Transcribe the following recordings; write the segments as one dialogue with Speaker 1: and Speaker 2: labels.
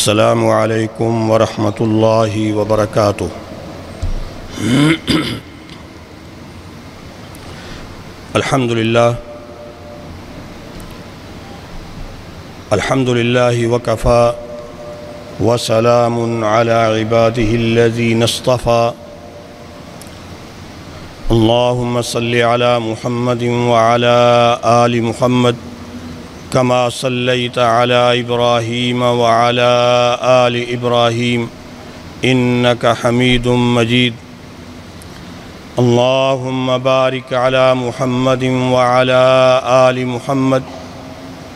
Speaker 1: السلام علیکم ورحمۃ اللہ وبرکاتہ۔ الحمد للہ وکفا وسلام علی عبادہ الذین اصطفى۔ اللہم صلی علی محمد وعلی آل محمد کما صلیت علی ابراہیم وعلی آل ابراہیم انک حمید مجید۔ اللہم بارک علی محمد وعلی آل محمد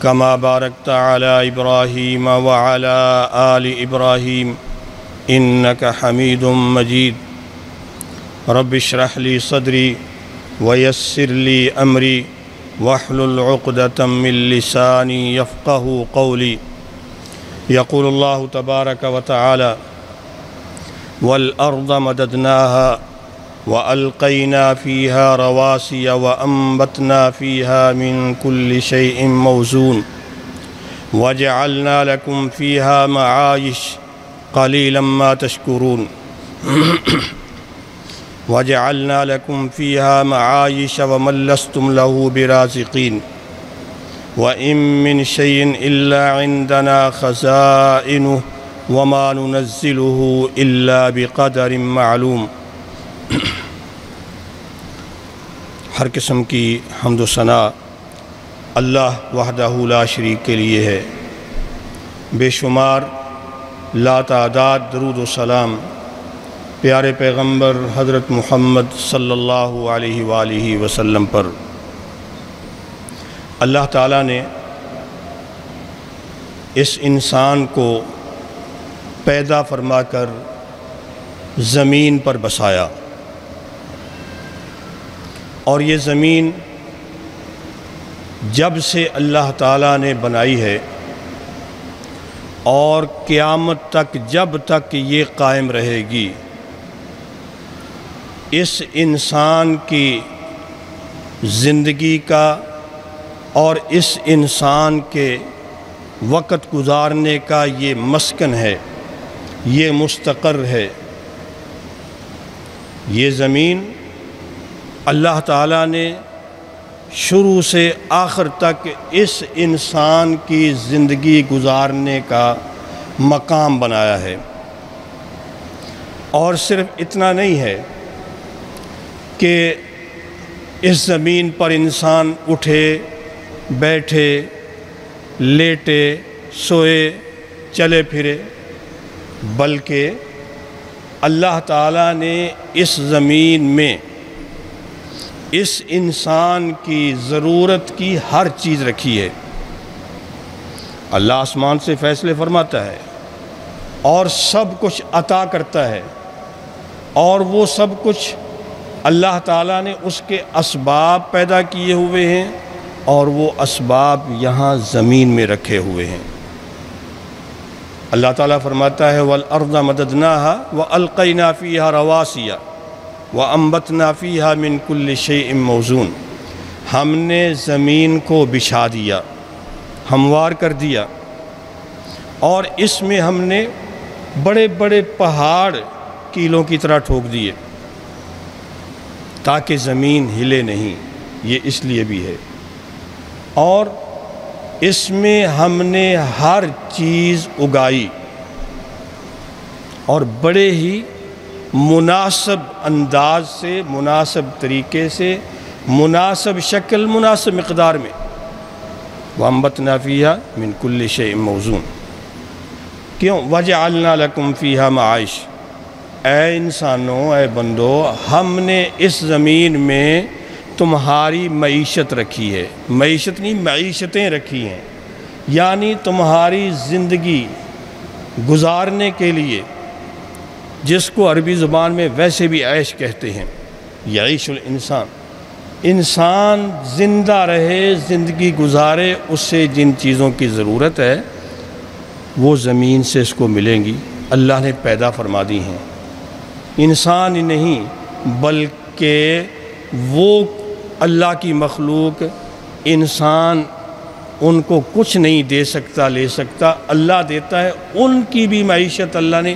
Speaker 1: کما بارکت علی ابراہیم وعلی آل ابراہیم انک حمید مجید۔ رب اشرح لی صدری ویسر لی امری واحلل عقدۃ من لسانی یفقہوا قولی۔ یقول اللہ تبارک وتعالی والارض مددناها وألقينا فيها رواسي وأنبتنا فيها من كل شيء موزون وجعلنا لكم فيها معايش قليلا ما تشكرون وجعلنا لكم فيها معايش ومن لستم له برازقين وإن من شيء إلا عندنا خزائنه وما ننزله إلا بقدر معلوم۔ ہر قسم کی حمد و ثنا اللہ وحدہ لا شریک کے لیے ہے۔ بے شمار لا تعداد درود و سلام پیارے پیغمبر حضرت محمد صلی اللہ علیہ وآلہ وسلم پر۔ اللہ تعالیٰ نے اس انسان کو پیدا فرما کر زمین پر بسایا، اور یہ زمین جب سے اللہ تعالیٰ نے بنائی ہے اور قیامت تک جب تک یہ قائم رہے گی، اس انسان کی زندگی کا اور اس انسان کے وقت گزارنے کا یہ مسکن ہے، یہ مستقر ہے۔ یہ زمین اللہ تعالیٰ نے شروع سے آخر تک اس انسان کی زندگی گزارنے کا مقام بنایا ہے۔ اور صرف اتنا نہیں ہے کہ اس زمین پر انسان اٹھے، بیٹھے، لیٹے، سوئے، چلے پھرے، بلکہ اللہ تعالیٰ نے اس زمین میں اس انسان کی ضرورت کی ہر چیز رکھی ہے۔ اللہ آسمان سے فیصلے فرماتا ہے اور سب کچھ عطا کرتا ہے، اور وہ سب کچھ اللہ تعالیٰ نے اس کے اسباب پیدا کیے ہوئے ہیں، اور وہ اسباب یہاں زمین میں رکھے ہوئے ہیں۔ اللہ تعالیٰ فرماتا ہے وَالْأَرْضَ مَدَدْنَاهَا وَأَلْقَيْنَا فِيهَا رَوَاسِيَ وَأَنبَتْنَا فِيهَا مِن كُلِّ شَيْءٍ مَوْزُونٍ۔ ہم نے زمین کو بچھا دیا، ہموار کر دیا، اور اس میں ہم نے بڑے بڑے پہاڑ کیلوں کی طرح ٹھوک دیے تاکہ زمین ہلے نہیں۔ یہ اس لیے بھی ہے، اور اس میں ہم نے ہر چیز اگائی، اور بڑے ہی مناسب انداز سے، مناسب طریقے سے، مناسب شکل، مناسب مقدار میں۔ وَأَنبَتْنَا فِيهَا مِن كُلِّ شَيْءٍ مَوْزُونٍ۔ کیوں؟ وَجَعَلْنَا لَكُمْ فِيهَا مَعَائِشَ۔ اے انسانوں، اے بندو، ہم نے اس زمین میں تمہاری معیشت رکھی ہے۔ معیشت نہیں، معیشتیں رکھی ہیں، یعنی تمہاری زندگی گزارنے کے لیے، جس کو عربی زبان میں ویسے بھی عیش کہتے ہیں، یعیش الانسان۔ انسان زندہ رہے، زندگی گزارے، اس سے جن چیزوں کی ضرورت ہے وہ زمین سے اس کو ملیں گی، اللہ نے پیدا فرما دی ہیں۔ انسان ہی نہیں بلکہ وہ اللہ کی مخلوق، انسان ان کو کچھ نہیں دے سکتا لے سکتا، اللہ دیتا ہے۔ ان کی بھی معیشت اللہ نے،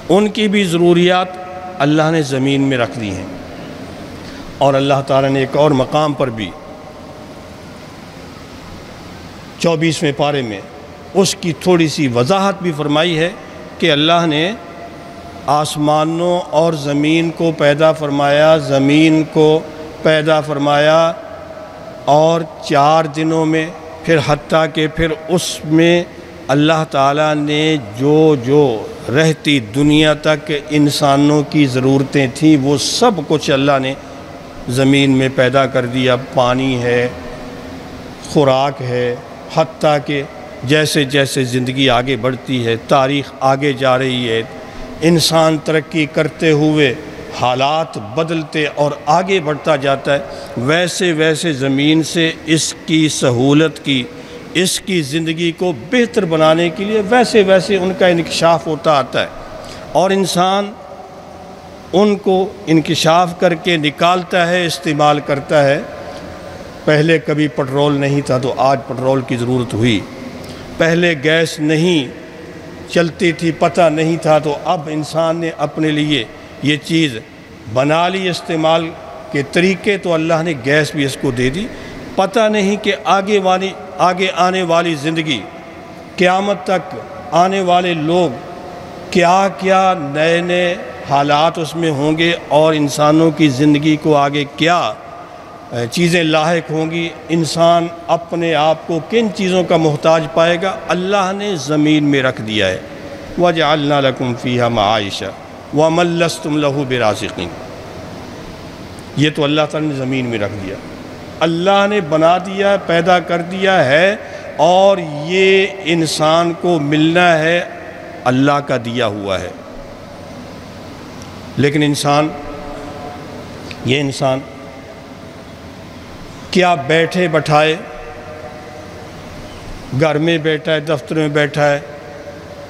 Speaker 1: ان کی بھی ضروریات اللہ نے زمین میں رکھ دی ہیں۔ اور اللہ تعالیٰ نے ایک اور مقام پر بھی 24ویں پارے میں اس کی تھوڑی سی وضاحت بھی فرمائی ہے کہ اللہ نے آسمانوں اور زمین کو پیدا فرمایا، زمین کو پیدا فرمایا اور 4 دنوں میں، پھر حتیٰ کہ پھر اس میں اللہ تعالیٰ نے جو رہتی دنیا تک انسانوں کی ضرورتیں تھیں وہ سب کچھ اللہ نے زمین میں پیدا کر دیا۔ پانی ہے، خوراک ہے، حتیٰ کہ جیسے جیسے زندگی آگے بڑھتی ہے، تاریخ آگے جا رہی ہے، انسان ترقی کرتے ہوئے حالات بدلتے اور آگے بڑھتا جاتا ہے، ویسے ویسے زمین سے اس کی سہولت کی، اس کی زندگی کو بہتر بنانے کے لیے ویسے ویسے ان کا انکشاف ہوتا آتا ہے، اور انسان ان کو انکشاف کر کے نکالتا ہے، استعمال کرتا ہے۔ پہلے کبھی پٹرول نہیں تھا تو آج پٹرول کی ضرورت ہوئی، پہلے گیس نہیں چلتی تھی، پتہ نہیں تھا، تو اب انسان نے اپنے لیے یہ چیز بنا لی، استعمال کے طریقے تو اللہ نے گیس بھی اس کو دے دی۔ پتہ نہیں کہ آگے آنے والی زندگی، قیامت تک آنے والے لوگ کیا کیا نئے نئے حالات اس میں ہوں گے، اور انسانوں کی زندگی کو آگے کیا چیزیں لاحق ہوں گی، انسان اپنے آپ کو کن چیزوں کا محتاج پائے گا۔ اللہ نے زمین میں رکھ دیا ہے، وَجَعَلْنَا لَكُمْ فِيهَا مَعَائِشَ وَمَن لَّسْتُمْ لَهُ بِرَازِقِينَ۔ یہ تو اللہ تعالیٰ نے زمین میں رکھ دیا، اللہ نے بنا دیا، پیدا کر دیا ہے، اور یہ انسان کو ملنا ہے، اللہ کا دیا ہوا ہے۔ لیکن یہ انسان کیا بیٹھے بٹھائے، گھر میں بیٹھا ہے، دفتر میں بیٹھا ہے،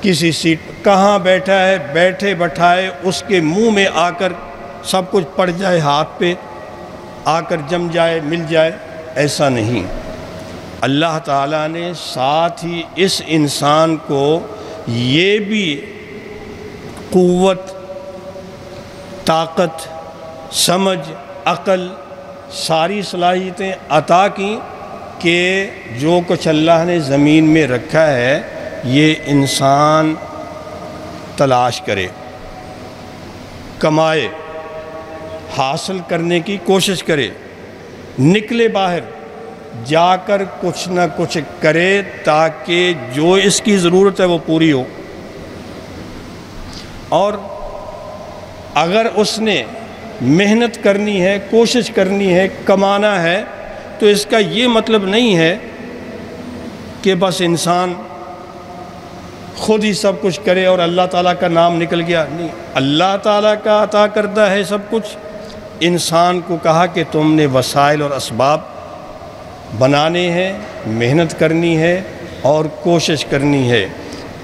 Speaker 1: کسی سیٹ کہاں بیٹھا ہے، بیٹھے بٹھائے اس کے منہ میں آ کر سب کچھ پڑ جائے، ہاتھ پہ آ کر جم جائے، مل جائے؟ ایسا نہیں۔ اللہ تعالیٰ نے ساتھ ہی اس انسان کو یہ بھی قوت، طاقت، سمجھ، عقل، ساری صلاحیتیں عطا کی کہ جو کچھ اللہ نے زمین میں رکھا ہے یہ انسان تلاش کرے، کمائے، حاصل کرنے کی کوشش کرے، نکلے باہر جا کر کچھ نہ کچھ کرے تاکہ جو اس کی ضرورت ہے وہ پوری ہو۔ اور اگر اس نے محنت کرنی ہے، کوشش کرنی ہے، کمانا ہے، تو اس کا یہ مطلب نہیں ہے کہ بس انسان خود ہی سب کچھ کرے اور اللہ تعالیٰ کا نام نکل گیا۔ نہیں، اللہ تعالیٰ کا عطا کردہ ہے سب کچھ۔ انسان کو کہا کہ تم نے وسائل اور اسباب بنانے ہیں، محنت کرنی ہے اور کوشش کرنی ہے،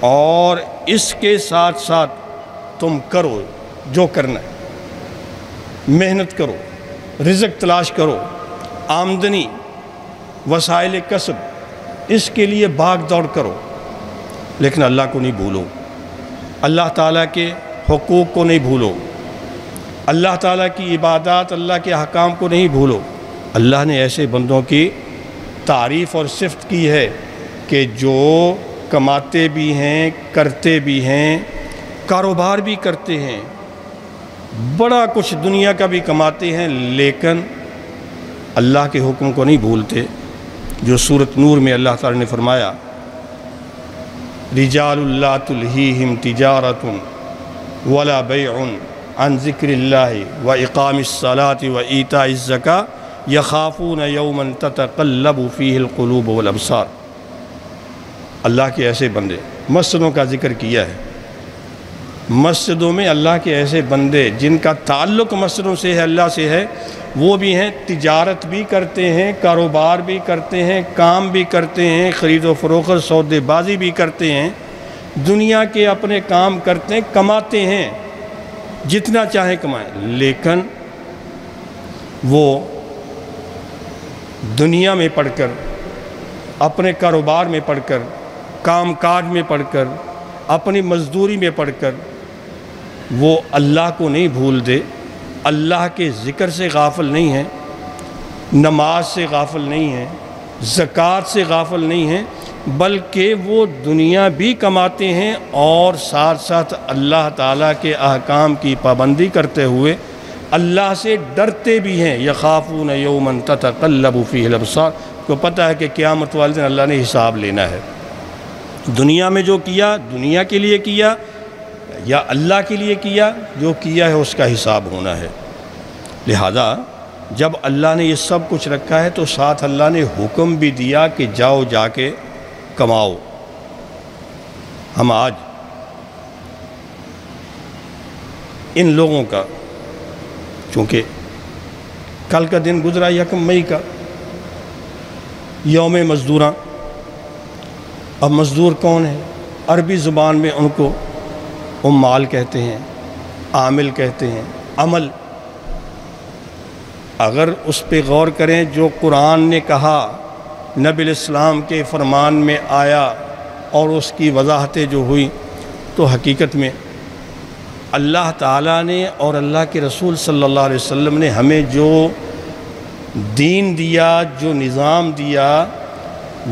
Speaker 1: اور اس کے ساتھ ساتھ تم کرو جو کرنا ہے، محنت کرو، رزق تلاش کرو، آمدنی، وسائل کسب، اس کے لیے بھاگ دوڑ کرو، لیکن اللہ کو نہیں بھولو، اللہ تعالیٰ کے حقوق کو نہیں بھولو، اللہ تعالیٰ کی عبادات، اللہ کے احکام کو نہیں بھولو۔ اللہ نے ایسے بندوں کی تعریف اور صفت کی ہے کہ جو کماتے بھی ہیں، کرتے بھی ہیں، کاروبار بھی کرتے ہیں، بڑا کچھ دنیا کا بھی کماتے ہیں، لیکن اللہ کے حکم کو نہیں بھولتے۔ جو سورۃ نور میں اللہ تعالیٰ نے فرمایا، رجال لا تلہیہم تجارۃ ولا بیع عن ذکر اللہ واقام الصلاۃ وایتاء الزکاۃ یخافون یوما تتقلب فیہ القلوب والابصار۔ اللہ کے ایسے بندے، مسجدوں کا ذکر کیا ہے، مسجدوں میں اللہ کے ایسے بندے جن کا تعلق مسجدوں سے ہے، اللہ سے ہے، وہ بھی ہیں، تجارت بھی کرتے ہیں، کاروبار بھی کرتے ہیں، کام بھی کرتے ہیں، خرید و فروخت، سودے بازی بھی کرتے ہیں، دنیا کے اپنے کام کرتے ہیں، کماتے ہیں، جتنا چاہیں کمائیں، لیکن وہ دنیا میں پڑھ کر اپنے کاروبار میں پڑھ کر، کام کاج میں پڑھ کر، اپنی مزدوری میں پڑھ کر وہ اللہ کو نہیں بھول دے، اللہ کے ذکر سے غافل نہیں ہے، نماز سے غافل نہیں ہے، زکوٰۃ سے غافل نہیں ہے، بلکہ وہ دنیا بھی کماتے ہیں اور ساتھ ساتھ اللہ تعالیٰ کے احکام کی پابندی کرتے ہوئے اللہ سے ڈرتے بھی ہیں۔ یخافون یوما تتقلب فیہ الابصار، کو پتہ ہے کہ قیامت والے دن اللہ نے حساب لینا ہے۔ دنیا میں جو کیا دنیا کے لیے کیا یا اللہ کے لیے کیا، جو کیا ہے اس کا حساب ہونا ہے۔ لہذا جب اللہ نے یہ سب کچھ رکھا ہے تو ساتھ اللہ نے حکم بھی دیا کہ جاؤ جا کے کماؤ۔ ہم آج ان لوگوں کا، چونکہ کل کا دن گزرا 1 مئی کا، یوم مزدوراں۔ اب مزدور کون ہے؟ عربی زبان میں ان کو عمال کہتے ہیں، عامل کہتے ہیں، عمل۔ اگر اس پہ غور کریں جو قرآن نے کہا، نبی علیہ السلام کے فرمان میں آیا اور اس کی وضاحتیں جو ہوئی، تو حقیقت میں اللہ تعالیٰ نے اور اللہ کے رسول صلی اللہ علیہ وسلم نے ہمیں جو دین دیا، جو نظام دیا،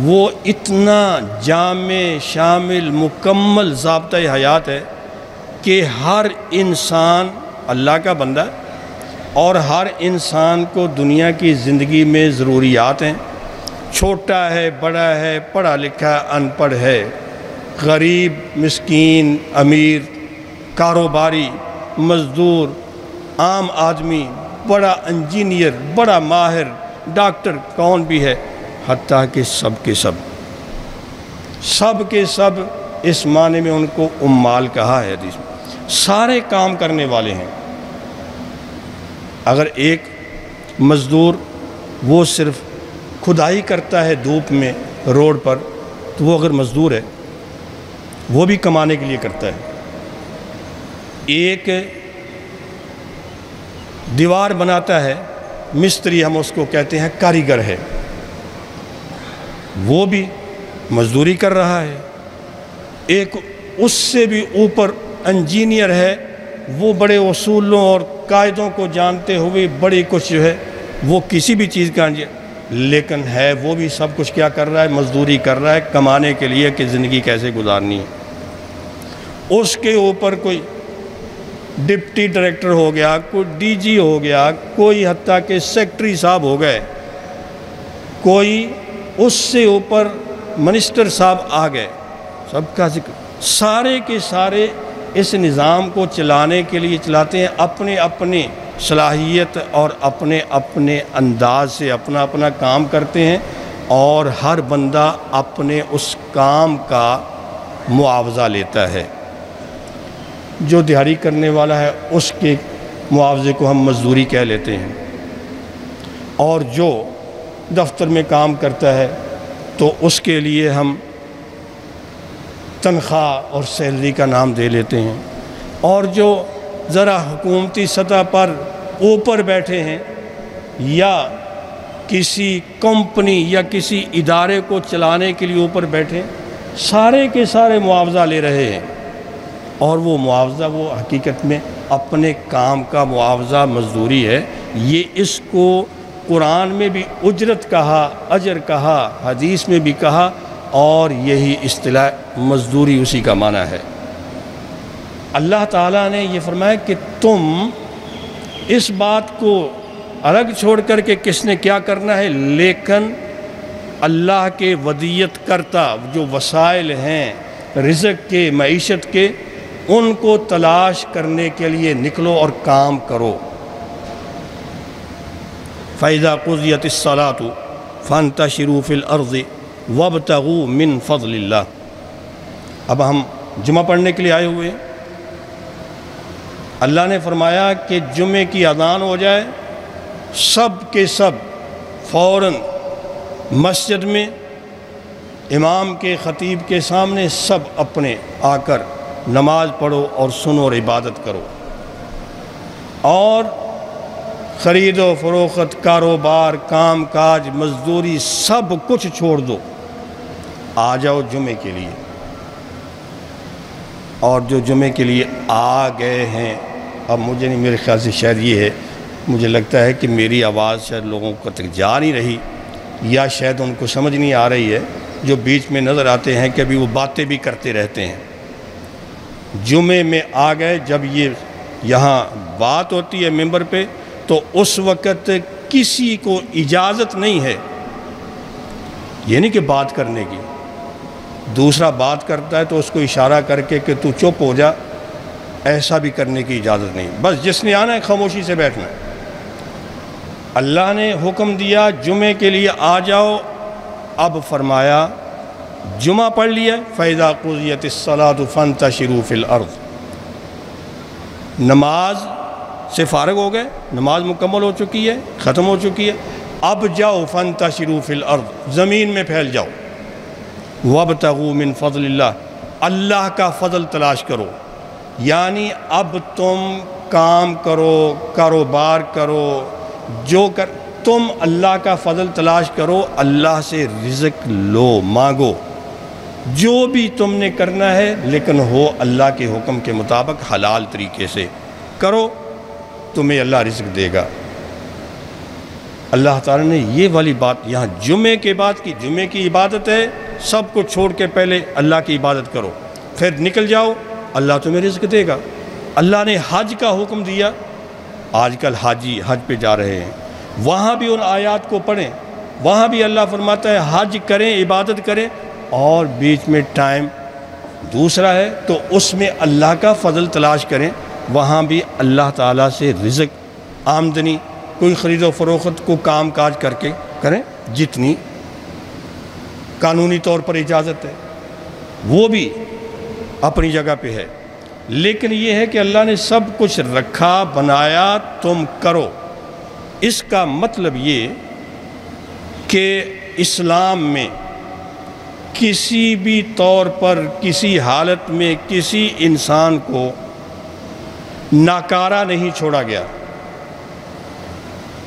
Speaker 1: وہ اتنا جامع شامل مکمل ضابطۂ حیات ہے کہ ہر انسان اللہ کا بندہ ہے اور ہر انسان کو دنیا کی زندگی میں ضروریات ہیں، چھوٹا ہے، بڑا ہے، پڑھا لکھا ہے، ان پڑھ ہے، غریب، مسکین، امیر، کاروباری، مزدور، عام آدمی، بڑا انجینئر، بڑا ماہر، ڈاکٹر کون بھی ہے، حتیٰ کہ سب کے سب اس معنی میں ان کو عمال کہا ہے حدیث میں، سارے کام کرنے والے ہیں۔ اگر ایک مزدور وہ صرف کھدائی کرتا ہے دھوپ میں روڈ پر، تو وہ اگر مزدور ہے وہ بھی کمانے کے لیے کرتا ہے۔ ایک دیوار بناتا ہے، مستری ہم اس کو کہتے ہیں، کاریگر ہے، وہ بھی مزدوری کر رہا ہے۔ ایک اس سے بھی اوپر انجینئر ہے، وہ بڑے اصولوں اور قاعدوں کو جانتے ہوئے بڑی کچھ جو ہے وہ کسی بھی چیز کا لیکن ہے وہ بھی سب کچھ کیا کر رہا ہے؟ مزدوری کر رہا ہے کمانے کے لیے کہ زندگی کیسے گزارنی ہے۔ اس کے اوپر کوئی ڈپٹی ڈائریکٹر ہو گیا، کوئی ڈی جی ہو گیا، کوئی حتیٰ کہ سیکٹری صاحب ہو گئے، کوئی اس سے اوپر منسٹر صاحب آ گئے، سب کا ذکر، سارے کے سارے اس نظام کو چلانے کے لیے چلاتے ہیں، اپنے اپنے صلاحیت اور اپنے اپنے انداز سے اپنا اپنا کام کرتے ہیں، اور ہر بندہ اپنے اس کام کا معاوضہ لیتا ہے۔ جو دیہڑی کرنے والا ہے اس کے معاوضے کو ہم مزدوری کہہ لیتے ہیں، اور جو دفتر میں کام کرتا ہے تو اس کے لیے ہم تنخواہ اور سیلری کا نام دے لیتے ہیں، اور جو ذرا حکومتی سطح پر اوپر بیٹھے ہیں یا کسی کمپنی یا کسی ادارے کو چلانے کے لیے اوپر بیٹھے، سارے کے سارے معاوضہ لے رہے ہیں، اور وہ معاوضہ وہ حقیقت میں اپنے کام کا معاوضہ مزدوری ہے۔ یہ اس کو قرآن میں بھی اجرت کہا، اجر کہا، حدیث میں بھی کہا، اور یہی اصطلاح مزدوری اسی کا معنی ہے۔ اللہ تعالیٰ نے یہ فرمایا کہ تم اس بات کو الگ چھوڑ کر کے کس نے کیا کرنا ہے، لیکن اللہ کے ودیت کرتا جو وسائل ہیں رزق کے، معیشت کے، ان کو تلاش کرنے کے لیے نکلو اور کام کرو۔ فَإِذَا قُضِيَتِ الصَّلَاةُ فَانْتَشِرُوا فِي الْأَرْضِ وَابْتَغُوا مِنْ فَضْلِ اللَّهِ۔ اب ہم جمعہ پڑھنے کے لیے آئے ہوئے ہیں، اللہ نے فرمایا کہ جمعے کی اذان ہو جائے، سب کے سب فوراً مسجد میں امام کے، خطیب کے سامنے سب اپنے آ کر نماز پڑھو اور سنو اور عبادت کرو، اور خرید و فروخت، کاروبار، کام کاج، مزدوری، سب کچھ چھوڑ دو، آ جاؤ جمعے کے لیے، اور جو جمعے کے لیے آ گئے ہیں، اب مجھے نہیں، میرے خیال سے شاید یہ ہے، مجھے لگتا ہے کہ میری آواز شاید لوگوں کو تک جا نہیں رہی، یا شاید ان کو سمجھ نہیں آ رہی ہے، جو بیچ میں نظر آتے ہیں کہ ابھی وہ باتیں بھی کرتے رہتے ہیں۔ جمعے میں آ گئے، جب یہ یہاں بات ہوتی ہے ممبر پہ، تو اس وقت کسی کو اجازت نہیں ہے، یہ نہیں کہ بات کرنے کی، دوسرا بات کرتا ہے تو اس کو اشارہ کر کے کہ تو چپ ہو جا، ایسا بھی کرنے کی اجازت نہیں، بس جس نے آنا ہے خاموشی سے بیٹھنا ہے۔ اللہ نے حکم دیا جمعے کے لیے آ جاؤ، اب فرمایا جمعہ پڑھ لیا، فَإِذَا قُضِيَتِ الصَّلَاةُ فَانْتَشِرُوا فِي الْأَرْضِ، نماز سے فارغ ہو گئے، نماز مکمل ہو چکی ہے، ختم ہو چکی ہے، اب جاؤ فَانْتَشِرُوا فِي الْأَرْضِ، زمین میں پھیل جاؤ، وَابْتَغُوا مِن فَضْلِ اللَّهِ، اللہ کا فضل تلاش کرو، یعنی اب تم کام کرو، کاروبار کرو، تم اللہ کا فضل تلاش کرو، اللہ سے رزق لو، مانگو، جو بھی تم نے کرنا ہے لیکن ہو اللہ کے حکم کے مطابق حلال طریقے سے کرو، تمہیں اللہ رزق دے گا۔ اللہ تعالیٰ نے یہ والی بات یہاں جمعے کے بعد کی، جمعے کی عبادت ہے، سب کو چھوڑ کے پہلے اللہ کی عبادت کرو، پھر نکل جاؤ، اللہ تمہیں رزق دے گا۔ اللہ نے حج کا حکم دیا، آج کل حاجی حج پہ جا رہے ہیں، وہاں بھی ان آیات کو پڑھیں، وہاں بھی اللہ فرماتا ہے حج کریں، عبادت کریں، اور بیچ میں ٹائم دوسرا ہے تو اس میں اللہ کا فضل تلاش کریں، وہاں بھی اللہ تعالیٰ سے رزق، آمدنی، کوئی خرید و فروخت کو کام کاج کر کے کریں، جتنی قانونی طور پر اجازت ہے وہ بھی اپنی جگہ پہ ہے، لیکن یہ ہے کہ اللہ نے سب کچھ رکھا، بنایا، تم کرو۔ اس کا مطلب یہ کہ اسلام میں کسی بھی طور پر کسی حالت میں کسی انسان کو ناکارہ نہیں چھوڑا گیا،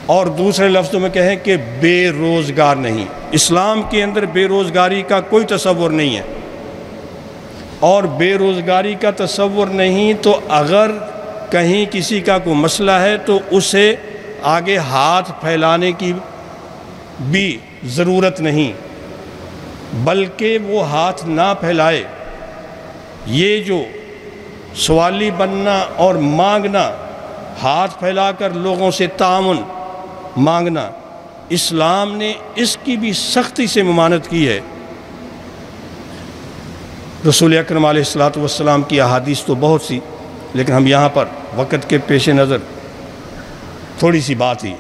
Speaker 1: اور دوسرے لفظوں میں کہیں کہ بے روزگار نہیں، اسلام کے اندر بے روزگاری کا کوئی تصور نہیں ہے، اور بے روزگاری کا تصور نہیں تو اگر کہیں کسی کا کوئی مسئلہ ہے تو اسے آگے ہاتھ پھیلانے کی بھی ضرورت نہیں، بلکہ وہ ہاتھ نہ پھیلائے۔ یہ جو سوالی بننا اور مانگنا، ہاتھ پھیلا کر لوگوں سے تعاون مانگنا، اسلام نے اس کی بھی سختی سے ممانعت کی ہے۔ رسول اکرم علیہ السلام کی احادیث تو بہت سی، لیکن ہم یہاں پر وقت کے پیش نظر تھوڑی سی بات ہی،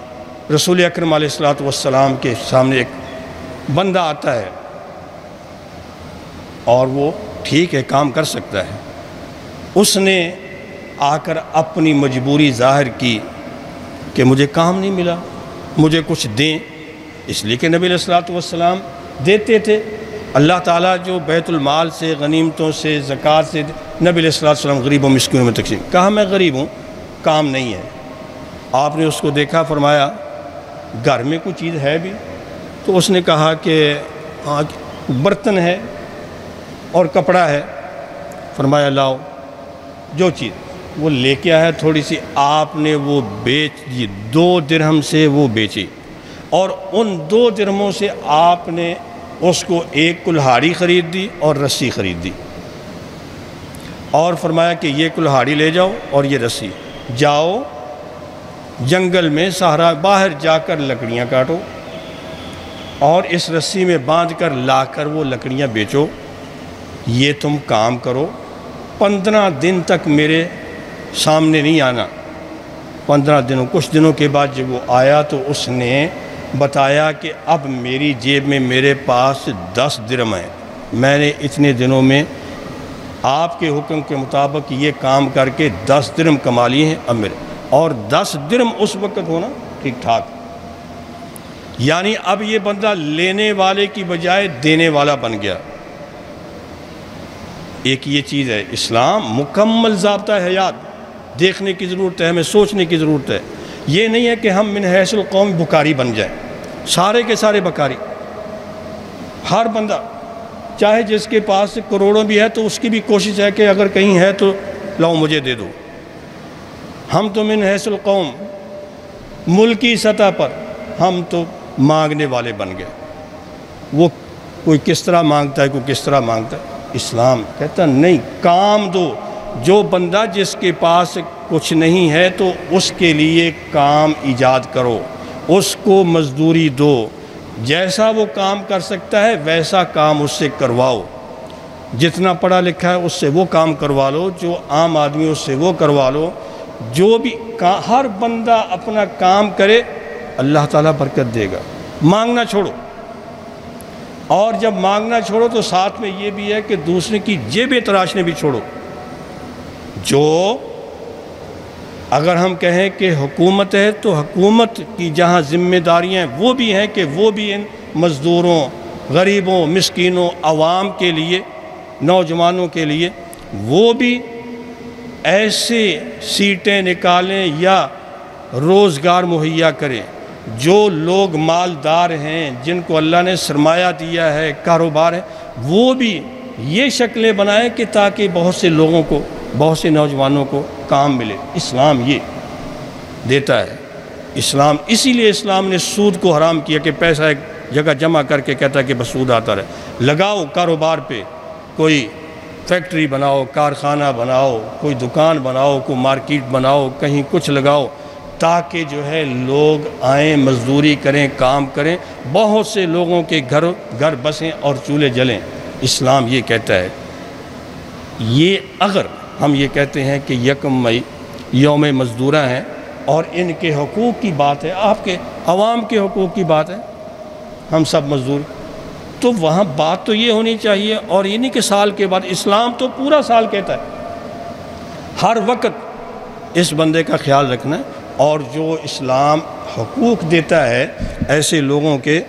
Speaker 1: رسول اکرم علیہ السلام کے سامنے ایک بندہ آتا ہے اور وہ ٹھیک ہے کام کر سکتا ہے، اس نے آ کر اپنی مجبوری ظاہر کی کہ مجھے کام نہیں ملا، مجھے کچھ دیں، اس لیے کہ نبی علیہ السلام دیتے تھے، اللہ تعالیٰ جو بیت المال سے، غنیمتوں سے، زکوٰۃ سے، نبی علیہ السلام غریب و مسکینوں میں تقسیم، کہا میں غریب ہوں، کام نہیں ہے۔ آپ نے اس کو دیکھا، فرمایا گھر میں کوئی چیز ہے بھی؟ تو اس نے کہا کہ برتن ہے اور کپڑا ہے۔ فرمایا لاؤ جو چیز، وہ لے کے آیا تھوڑی سی، آپ نے وہ بیچ دی، 2 درہم سے وہ بیچی، اور ان 2 درہموں سے آپ نے اس کو ایک کلہاڑی خرید دی اور رسی خرید دی، اور فرمایا کہ یہ کلہاڑی لے جاؤ اور یہ رسی، جاؤ جنگل میں صحرا باہر جا کر لکڑیاں کاٹو، اور اس رسی میں باندھ کر لا کر وہ لکڑیاں بیچو، یہ تم کام کرو، 15 دن تک میرے سامنے نہیں آنا۔ 15 دنوں، کچھ دنوں کے بعد جب وہ آیا تو اس نے بتایا کہ اب میری جیب میں میرے پاس 10 درہم ہیں، میں نے اتنے دنوں میں آپ کے حکم کے مطابق یہ کام کر کے 10 درہم کما لیے ہیں اب میرے، اور 10 درہم اس وقت ہونا ٹھیک ٹھاک، یعنی اب یہ بندہ لینے والے کی بجائے دینے والا بن گیا۔ ایک یہ چیز ہے، اسلام مکمل ضابطہ حیات دیکھنے کی ضرورت ہے، ہمیں سوچنے کی ضرورت ہے۔ یہ نہیں ہے کہ ہم من حیث القوم بکاری بن جائیں، سارے کے سارے بکاری، ہر بندہ چاہے جس کے پاس کروڑوں بھی ہے تو اس کی بھی کوشش ہے کہ اگر کہیں ہے تو لاؤ مجھے دے دو۔ ہم تو من حیث القوم ملکی سطح پر ہم تو مانگنے والے بن گئے، وہ کوئی کس طرح مانگتا ہے، کوئی کس طرح مانگتا ہے۔ اسلام کہتا نہیں، کام دو۔ جو بندہ جس کے پاس کچھ نہیں ہے تو اس کے لیے کام ایجاد کرو، اس کو مزدوری دو، جیسا وہ کام کر سکتا ہے ویسا کام اس سے کرواؤ۔ جتنا پڑھا لکھا ہے اس سے وہ کام کروا لو، جو عام آدمی اس سے وہ کروا لو۔ جو بھی ہر بندہ اپنا کام کرے اللہ تعالیٰ برکت دے گا۔ مانگنا چھوڑو، اور جب مانگنا چھوڑو تو ساتھ میں یہ بھی ہے کہ دوسرے کی جیبیں تراشنے بھی چھوڑو۔ جو اگر ہم کہیں کہ حکومت ہے تو حکومت کی جہاں ذمہ داریاں ہیں وہ بھی ہیں کہ وہ بھی ان مزدوروں، غریبوں، مسکینوں، عوام کے لیے، نوجوانوں کے لیے وہ بھی ایسے سیٹیں نکالیں یا روزگار مہیا کریں۔ جو لوگ مالدار ہیں، جن کو اللہ نے سرمایہ دیا ہے، کاروبار ہے، وہ بھی یہ شکلیں بنائیں کہ تاکہ بہت سے لوگوں کو، بہت سے نوجوانوں کو کام ملے۔ اسلام یہ دیتا ہے۔ اسلام اسی لیے اسلام نے سود کو حرام کیا کہ پیسہ ایک جگہ جمع کر کے کہتا ہے کہ بس سود آتا رہے۔ لگاؤ کاروبار پہ، کوئی فیکٹری بناؤ، کارخانہ بناؤ، کوئی دکان بناؤ، کوئی مارکیٹ بناؤ، کہیں کچھ لگاؤ، تاکہ جو ہے لوگ آئیں، مزدوری کریں، کام کریں، بہت سے لوگوں کے گھر بسیں اور چولہے جلیں۔ اسلام یہ کہتا ہے۔ یہ اگر ہم یہ کہتے ہیں کہ 1 مئی یوم مزدورہ ہیں اور ان کے حقوق کی بات ہے، آپ کے عوام کے حقوق کی بات ہے، ہم سب مزدور، تو وہاں بات تو یہ ہونی چاہیے، اور یہ نہیں کہ سال کے بعد۔ اسلام تو پورا سال کہتا ہے، ہر وقت اس بندے کا خیال رکھنا ہے۔ اور جو اسلام حقوق دیتا ہے ایسے لوگوں کے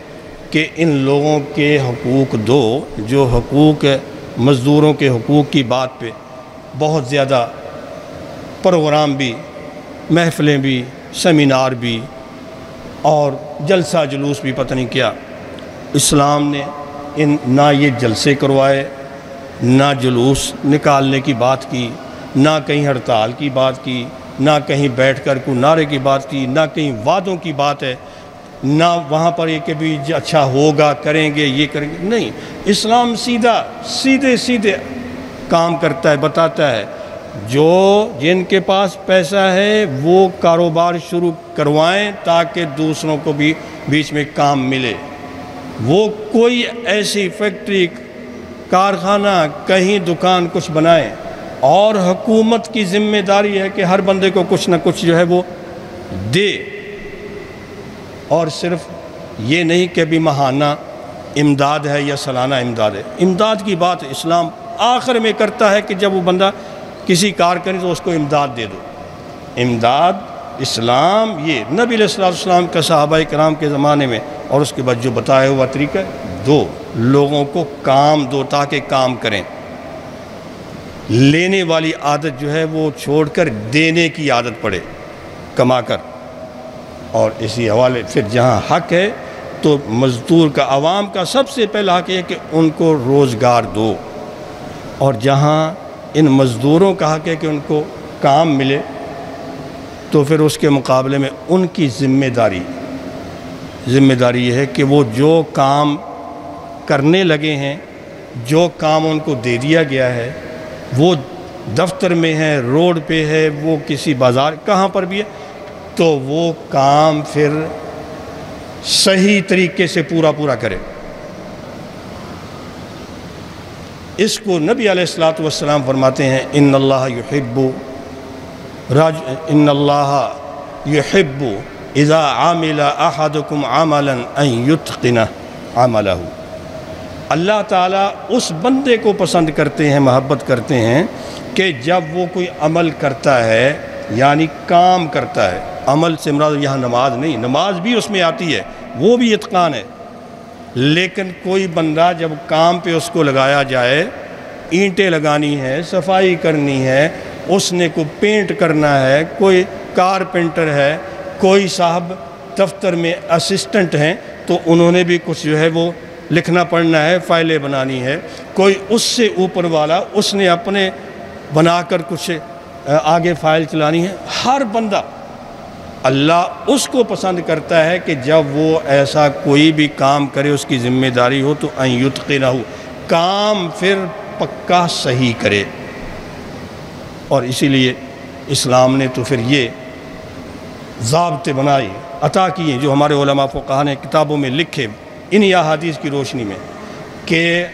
Speaker 1: کہ ان لوگوں کے حقوق دو، جو حقوق مزدوروں کے حقوق کی بات پہ بہت زیادہ پروگرام بھی، محفلیں بھی، سیمینار بھی اور جلسہ جلوس بھی، پتہ نہیں کیا۔ اسلام نے نہ یہ جلسے کروائے، نہ جلوس نکالنے کی بات کی، نہ کہیں ہڑتال کی بات کی، نہ کہیں بیٹھ کر کوئی نعرے کی بات کی، نہ کہیں وعدوں کی بات ہے، نہ وہاں پر یہ کہ بھی اچھا ہوگا، کریں گے، یہ کریں گے، نہیں۔ اسلام سیدھے کام کرتا ہے، بتاتا ہے جو جن کے پاس پیسہ ہے وہ کاروبار شروع کروائیں تاکہ دوسروں کو بھی بیچ میں کام ملے۔ وہ کوئی ایسی فیکٹری، کارخانہ، کہیں دکان کچھ بنائیں، اور حکومت کی ذمہ داری ہے کہ ہر بندے کو کچھ نہ کچھ جو ہے وہ دے۔ اور صرف یہ نہیں کہ بھی ماہانہ امداد ہے یا سالانہ امداد ہے۔ امداد کی بات اسلام آخر میں کرتا ہے کہ جب وہ بندہ کسی کار کرے تو اس کو امداد دے دو۔ امداد اسلام یہ نبی علیہ السلام کا صحابہ کرام کے زمانے میں، اور اس کے بعد جو بتایا ہوا طریقہ دو، لوگوں کو کام دو تاکہ کام کریں۔ لینے والی عادت جو ہے وہ چھوڑ کر دینے کی عادت پڑے، کما کر۔ اور اسی حوالے پھر جہاں حق ہے تو مزدور کا، عوام کا سب سے پہلا حق ہے کہ ان کو روزگار دو، اور جہاں ان مزدوروں کا حق ہے کہ ان کو کام ملے، تو پھر اس کے مقابلے میں ان کی ذمہ داری یہ ہے کہ وہ جو کام کرنے لگے ہیں، جو کام ان کو دے دیا گیا ہے، وہ دفتر میں ہے، روڈ پہ ہے، وہ کسی بازار کہاں پر بھی ہے، تو وہ کام پھر صحیح طریقے سے پورا کرے۔ اس کو نبی علیہ السلام فرماتے ہیں ان اللہ یحب اذا عامل احدکم عملا ان یتقن عملہ۔ اللہ تعالیٰ اس بندے کو پسند کرتے ہیں، محبت کرتے ہیں کہ جب وہ کوئی عمل کرتا ہے، یعنی کام کرتا ہے۔ عمل سے مراد یہاں نماز نہیں، نماز بھی اس میں آتی ہے، وہ بھی اتقان ہے، لیکن کوئی بندہ جب کام پہ اس کو لگایا جائے، اینٹیں لگانی ہے، صفائی کرنی ہے، اس نے کوئی پینٹ کرنا ہے، کوئی کارپینٹر ہے، کوئی صاحب دفتر میں اسسٹنٹ ہیں، تو انہوں نے بھی کچھ جو ہے وہ لکھنا پڑھنا ہے، فائلیں بنانی ہے، کوئی اس سے اوپر والا اس نے اپنے بنا کر کچھ آگے فائل چلانی ہے۔ ہر بندہ اللہ اس کو پسند کرتا ہے کہ جب وہ ایسا کوئی بھی کام کرے اس کی ذمہ داری ہو تو ان یتقنہ، کام پھر پکا صحیح کرے۔ اور اسی لیے اسلام نے تو پھر یہ ضابطے بنائے عطا کیے جو ہمارے علماء فقہا نے کتابوں میں لکھے انہی احادیث کی روشنی میں، کہ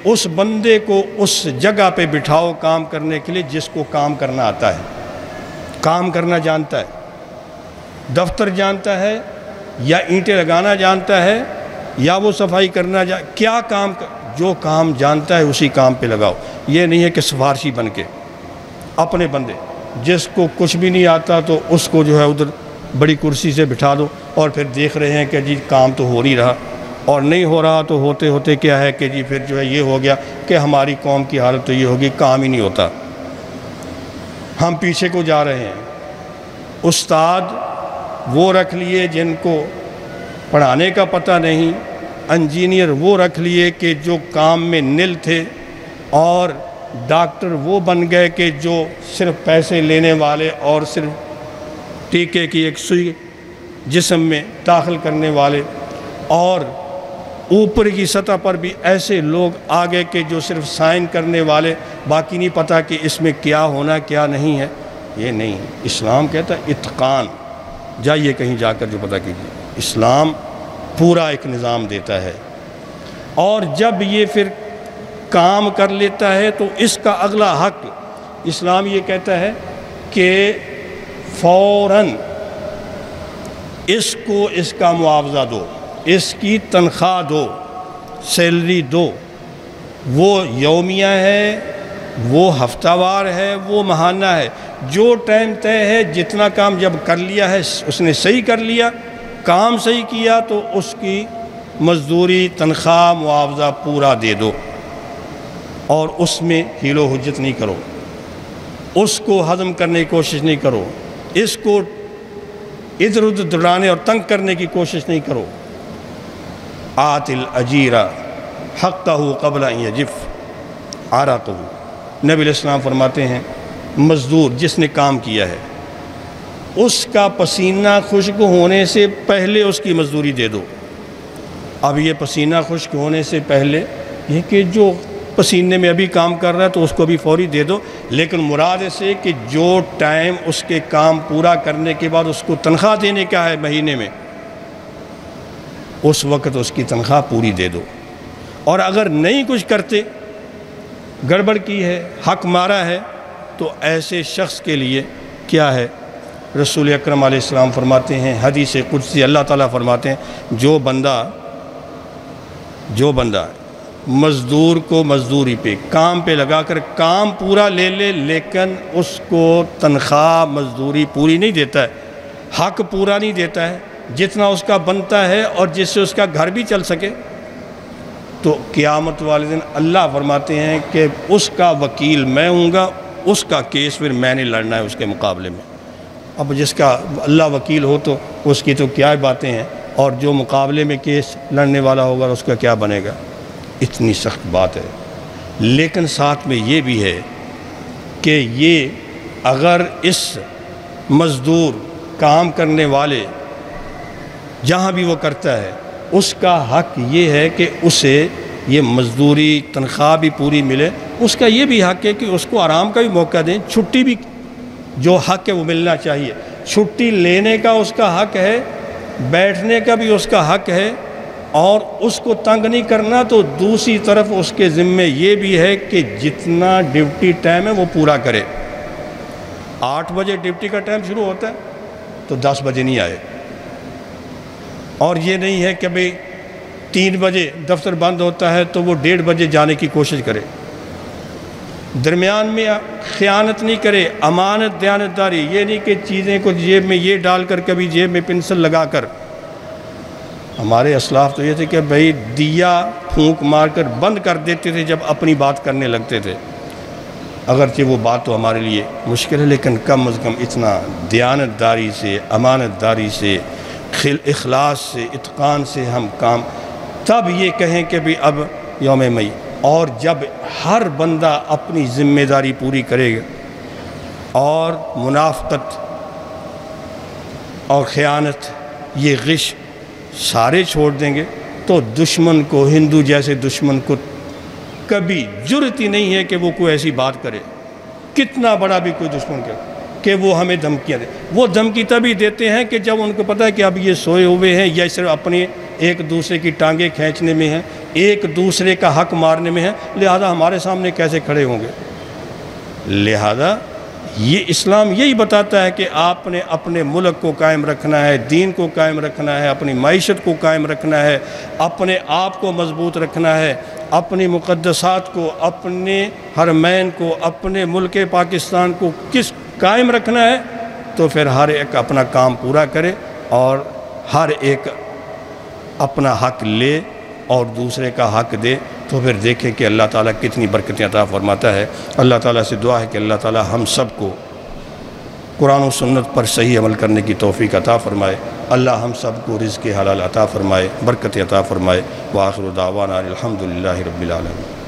Speaker 1: اس بندے کو اس جگہ پہ بٹھاؤ کام کرنے کے لیے جس کو کام کرنا آتا ہے، کام کرنا جانتا ہے، دفتر جانتا ہے یا اینٹیں لگانا جانتا ہے یا وہ صفائی کرنا کیا کام جو کام جانتا ہے اسی کام پہ لگاؤ۔ یہ نہیں ہے کہ سفارشی بن کے اپنے بندے جس کو کچھ بھی نہیں آتا تو اس کو جو ہے ادھر بڑی کرسی سے بٹھا دو اور پھر دیکھ رہے ہیں کہ جی کام تو ہو نہیں رہا، اور نہیں ہو رہا تو ہوتے ہوتے کیا ہے کہ جی پھر جو ہے یہ ہو گیا کہ ہماری قوم کی حالت تو یہ ہوگی کام ہی نہیں ہوتا، ہم پیچھے کو جا رہے ہیں۔ استاد وہ رکھ لیے جن کو پڑھانے کا پتہ نہیں، انجینئر وہ رکھ لیے کہ جو کام میں نل تھے، اور ڈاکٹر وہ بن گئے کہ جو صرف پیسے لینے والے اور صرف ٹیکے کی ایک سوئی جسم میں داخل کرنے والے، اور اوپر کی سطح پر بھی ایسے لوگ آگے کہ جو صرف سائن کرنے والے، باقی نہیں پتہ کہ اس میں کیا ہونا کیا نہیں ہے۔ یہ نہیں، اسلام کہتا ہے اتقان، جائیے کہیں جا کر جو پتہ کیجیے۔ اسلام پورا ایک نظام دیتا ہے، اور جب یہ پھر کام کر لیتا ہے تو اس کا اگلا حق اسلام یہ کہتا ہے کہ فوراً اس کو اس کا معاوضہ دو، اس کی تنخواہ دو، سیلری دو، وہ یومیہ ہے، وہ ہفتہ وار ہے، وہ ماہانہ ہے، جو ٹائم طے ہے، جتنا کام جب کر لیا ہے اس نے صحیح کر لیا، کام صحیح کیا تو اس کی مزدوری، تنخواہ، معاوضہ پورا دے دو، اور اس میں حیل و حجت نہیں کرو، اس کو ہضم کرنے کی کوشش نہیں کرو، اس کو ادھر ادھر دوڑانے اور تنگ کرنے کی کوشش نہیں کرو۔ آت الاجیر حقہ قبل ان یجف عرقہ، نبی علیہ السلام فرماتے ہیں مزدور جس نے کام کیا ہے اس کا پسینہ خشک ہونے سے پہلے اس کی مزدوری دے دو۔ اب یہ پسینہ خشک ہونے سے پہلے یہ کہ جو پسینے میں ابھی کام کر رہا ہے تو اس کو بھی فوری دے دو، لیکن مراد سے کہ جو ٹائم اس کے کام پورا کرنے کے بعد اس کو تنخواہ دینے کا ہے مہینے میں، اس وقت اس کی تنخواہ پوری دے دو۔ اور اگر نہیں کچھ کرتے، گڑبڑ کی ہے، حق مارا ہے، تو ایسے شخص کے لیے کیا ہے؟ رسول اکرم علیہ السلام فرماتے ہیں، حدیث قدسی اللہ تعالیٰ فرماتے ہیں، جو بندہ مزدور کو مزدوری پہ کام پہ لگا کر کام پورا لے لے لیکن اس کو تنخواہ مزدوری پوری نہیں دیتا ہے، حق پورا نہیں دیتا ہے جتنا اس کا بنتا ہے اور جس سے اس کا گھر بھی چل سکے، تو قیامت والے دن اللہ فرماتے ہیں کہ اس کا وکیل میں ہوں گا، اس کا کیس پھر میں نے لڑنا ہے اس کے مقابلے میں۔ اب جس کا اللہ وکیل ہو تو اس کی تو کیا باتیں ہیں، اور جو مقابلے میں کیس لڑنے والا ہوگا اس کا کیا بنے گا؟ اتنی سخت بات ہے۔ لیکن ساتھ میں یہ بھی ہے کہ یہ اگر اس مزدور کام کرنے والے جہاں بھی وہ کرتا ہے اس کا حق یہ ہے کہ اسے یہ مزدوری تنخواہ بھی پوری ملے، اس کا یہ بھی حق ہے کہ اس کو آرام کا بھی موقع دیں، چھٹی بھی جو حق ہے وہ ملنا چاہیے، چھٹی لینے کا اس کا حق ہے، بیٹھنے کا بھی اس کا حق ہے، اور اس کو تنگ نہیں کرنا۔ تو دوسری طرف اس کے ذمے یہ بھی ہے کہ جتنا ڈیوٹی ٹائم ہے وہ پورا کرے۔ 8 بجے ڈیوٹی کا ٹائم شروع ہوتا ہے تو 10 بجے نہیں آئے، اور یہ نہیں ہے کہ بھئی 3 بجے دفتر بند ہوتا ہے تو وہ 1:30 بجے جانے کی کوشش کرے، درمیان میں خیانت نہیں کرے، امانت دیانتداری، یہ نہیں کہ چیزیں کو جیب میں یہ ڈال کر کبھی جیب میں پنسل لگا کر۔ ہمارے اسلاف تو یہ تھے کہ بھئی دیا پھونک مار کر بند کر دیتے تھے جب اپنی بات کرنے لگتے تھے، اگرچہ وہ بات تو ہمارے لیے مشکل ہے لیکن کم از کم اتنا دیانتداری سے، امانت داری سے، اخلاص سے، اتقان سے ہم کام تب یہ کہیں کہ بھی اب یوم مئی. اور جب ہر بندہ اپنی ذمہ داری پوری کرے گا اور منافقت اور خیانت یہ غش سارے چھوڑ دیں گے تو دشمن کو، ہندو جیسے دشمن کو کبھی جرأت ہی نہیں ہے کہ وہ کوئی ایسی بات کرے، کتنا بڑا بھی کوئی دشمن کرے، کہ وہ ہمیں دھمکیاں دے. وہ دھمکی تبھی دیتے ہیں کہ جب ان کو پتہ ہے کہ اب یہ سوئے ہوئے ہیں یا صرف اپنے ایک دوسرے کی ٹانگیں کھینچنے میں ہیں، ایک دوسرے کا حق مارنے میں ہیں، لہذا ہمارے سامنے کیسے کھڑے ہوں گے. لہذا یہ اسلام یہی بتاتا ہے کہ آپ نے اپنے ملک کو قائم رکھنا ہے، دین کو قائم رکھنا ہے، اپنی معیشت کو قائم رکھنا ہے، اپنے آپ کو مضبوط رکھنا ہے، اپنی مقدسات کو، اپنے حرمین کو، اپنے ملک پاکستان کو کس قائم رکھنا ہے. تو پھر ہر ایک اپنا کام پورا کرے اور ہر ایک اپنا حق لے اور دوسرے کا حق دے، تو پھر دیکھیں کہ اللہ تعالیٰ کتنی برکتیں عطا فرماتا ہے. اللہ تعالیٰ سے دعا ہے کہ اللہ تعالیٰ ہم سب کو قرآن و سنت پر صحیح عمل کرنے کی توفیق عطا فرمائے. اللہ ہم سب کو رزق حلال عطا فرمائے، برکت عطا فرمائے. وآخر دعوانا الحمدللہ رب العالمین.